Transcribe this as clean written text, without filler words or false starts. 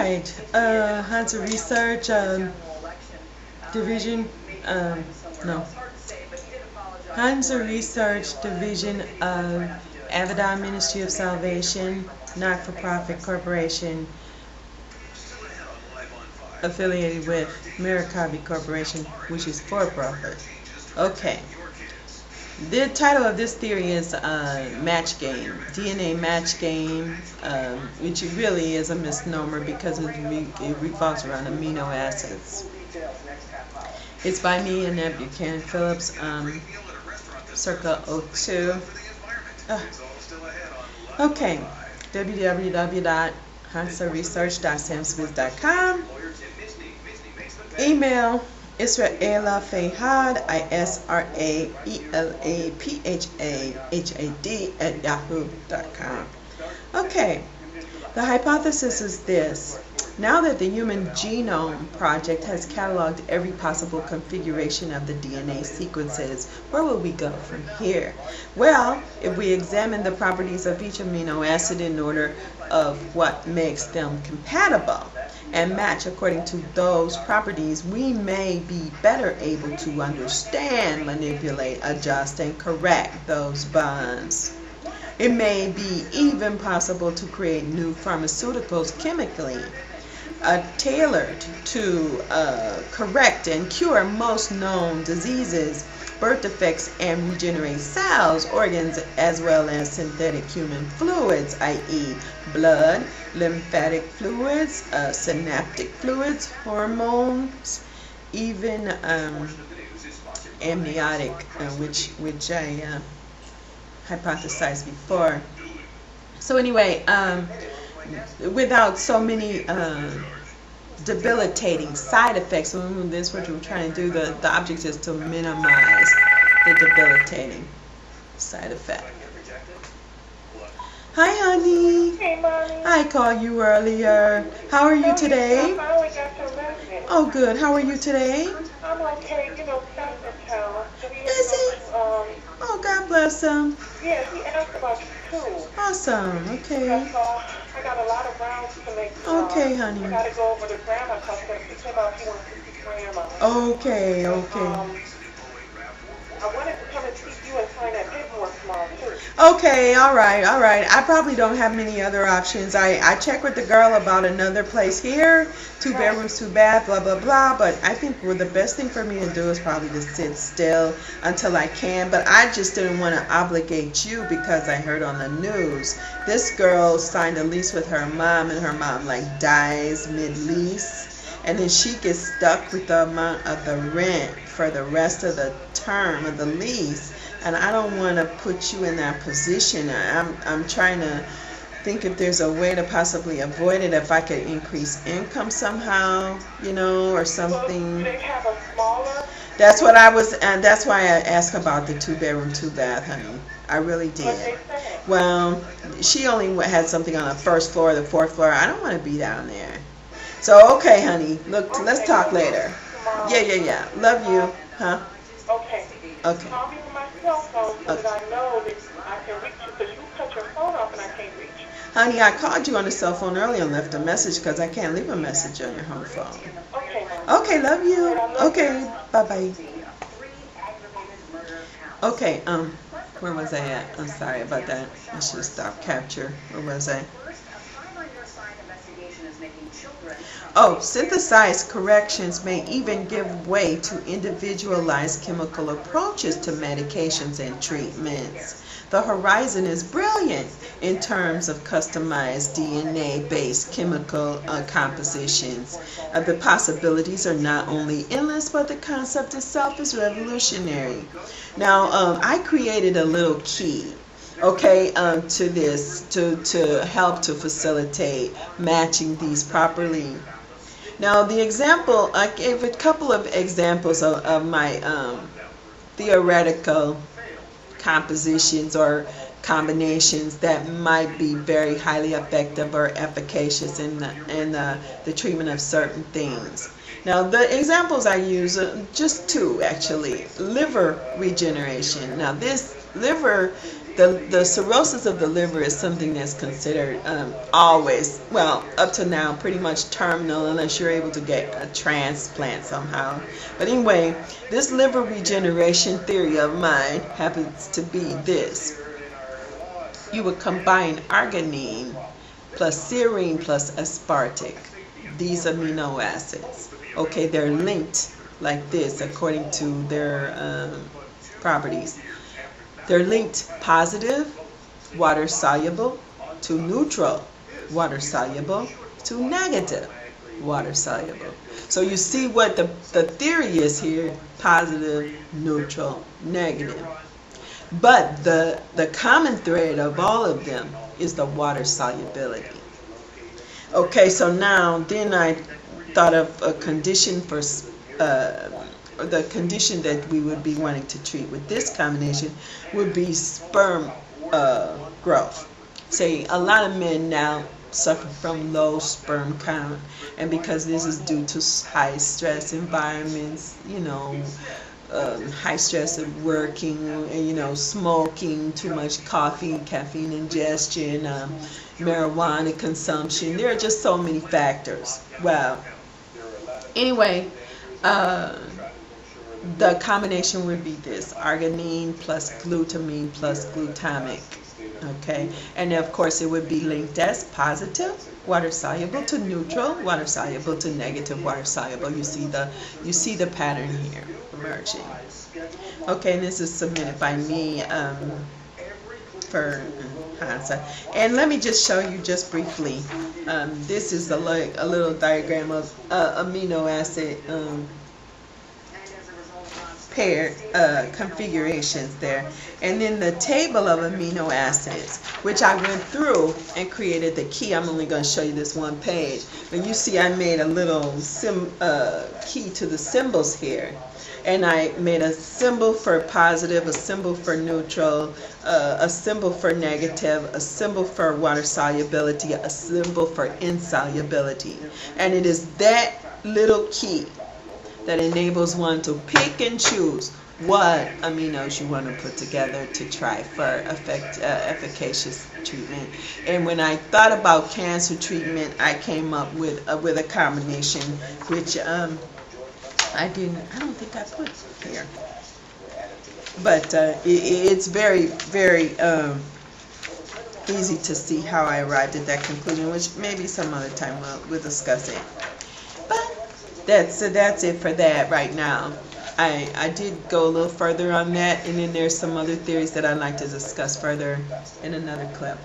right, Hansa Research Division, no, Hansa Research Division of Avedon Ministry of Salvation, not-for-profit corporation affiliated with Merikabi Corporation, which is for-profit. Okay. The title of this theory is match game, DNA match game, which really is a misnomer because it revolves around amino acids. It's by me, Annette Buchanan Phillips, circa 02. Okay, www.hansaresearch.samswiz.com. Email Israela Fahad, ISRAELAPHAHAD @yahoo.com. The hypothesis is this. Now that the Human Genome Project has cataloged every possible configuration of the DNA sequences, where will we go from here? Well, if we examine the properties of each amino acid in order of what makes them compatible and match according to those properties, we may be better able to understand, manipulate, adjust, and correct those bonds. It may be even possible to create new pharmaceuticals chemically tailored to correct and cure most known diseases, birth defects, and regenerate cells, organs, as well as synthetic human fluids, i.e. blood, lymphatic fluids, synaptic fluids, hormones, even amniotic, which I hypothesized before. So anyway, without so many debilitating side effects. So this is what we're trying to do. The object is to minimize the debilitating side effect. Hi, honey. Hey, Mommy. I called you earlier. How are you today? I finally got your message. Oh, good. How are you today? I'm okay. You know, Pastor Charles. Is it? Oh, God bless him. Yeah, he asked about you too. Awesome. Okay. That's all. I got a lot of rounds to make. Okay, honey. I got to go over to Grandma's house and pick him up. He wants to see Grandma. Okay, okay. I wanted to come and see you and sign that paperwork tomorrow too. Okay, all right. I probably don't have many other options. I checked with the girl about another place here, 2 bedrooms, 2 baths, blah, blah, blah. But I think the best thing for me to do is probably to sit still until I can. But I just didn't want to obligate you because I heard on the news this girl signed a lease with her mom, and her mom like dies mid-lease. And then she gets stuck with the amount of the rent for the rest of the term of the lease. And I don't want to put you in that position. I'm trying to think if there's a way to possibly avoid it, if I could increase income somehow, or something. Well, they have a smaller. That's what I was, and that's why I asked about the 2 bedroom, 2 bath, honey. I really did. What they say? Well, she only had something on the 1st floor, the 4th floor. I don't want to be down there. So, okay, honey. Look, let's talk later. Yeah. Love you. Huh? Okay. Okay. Call me from my cell phone so that I know that I can reach you, because you cut your phone off and I can't reach you. Honey, I called you on the cell phone earlier and left a message because I can't leave a message on your home phone. Okay, Mom. Okay, love you. Okay, bye-bye. Okay, where was I at? I'm sorry about that. I should have stopped capture. Where was I? Oh, synthesized corrections may even give way to individualized chemical approaches to medications and treatments. The horizon is brilliant in terms of customized DNA-based chemical compositions. The possibilities are not only endless, but the concept itself is revolutionary. Now, I created a little key, okay, to this to help to facilitate matching these properly. Now, the example, I gave a couple of examples of my theoretical compositions or combinations that might be very highly effective or efficacious in the treatment of certain things. Now, the examples I use are just 2 actually. Liver regeneration. Now, this liver The cirrhosis of the liver is something that's considered always, well, up to now, pretty much terminal unless you're able to get a transplant somehow. But anyway, this liver regeneration theory of mine happens to be this. You would combine arginine plus serine plus aspartic, these amino acids. Okay, they're linked like this according to their properties. They're linked positive, water soluble, to neutral, water soluble, to negative, water soluble. So you see what the theory is here: positive, neutral, negative. But the common thread of all of them is the water solubility. Okay, so now then I thought of a condition for the condition that we would be wanting to treat with this combination would be sperm growth. Say a lot of men now suffer from low sperm count, and because this is due to high stress environments, high stress of working, smoking, too much coffee, caffeine ingestion, marijuana consumption. There are just so many factors. Well, anyway, the combination would be this: arginine plus glutamine plus glutamic. Okay, and of course it would be linked as positive, water soluble, to neutral, water soluble, to negative, water soluble. You see the pattern here emerging. Okay, and this is submitted by me for Hansa. And let me just show you just briefly. This is a little diagram of amino acid pair configurations there, and then the table of amino acids, which I went through and created the key. I'm only going to show you this one page, but you see I made a little key to the symbols here, and I made a symbol for positive, a symbol for neutral, a symbol for negative, a symbol for water solubility, a symbol for insolubility. And it is that little key that enables one to pick and choose what aminos you want to put together to try for efficacious treatment. And when I thought about cancer treatment, I came up with a combination which I don't think I put here, but it's very, very easy to see how I arrived at that conclusion, which maybe some other time we'll discuss it. That's it for that right now. I did go a little further on that, and then there's some other theories that I'd like to discuss further in another clip.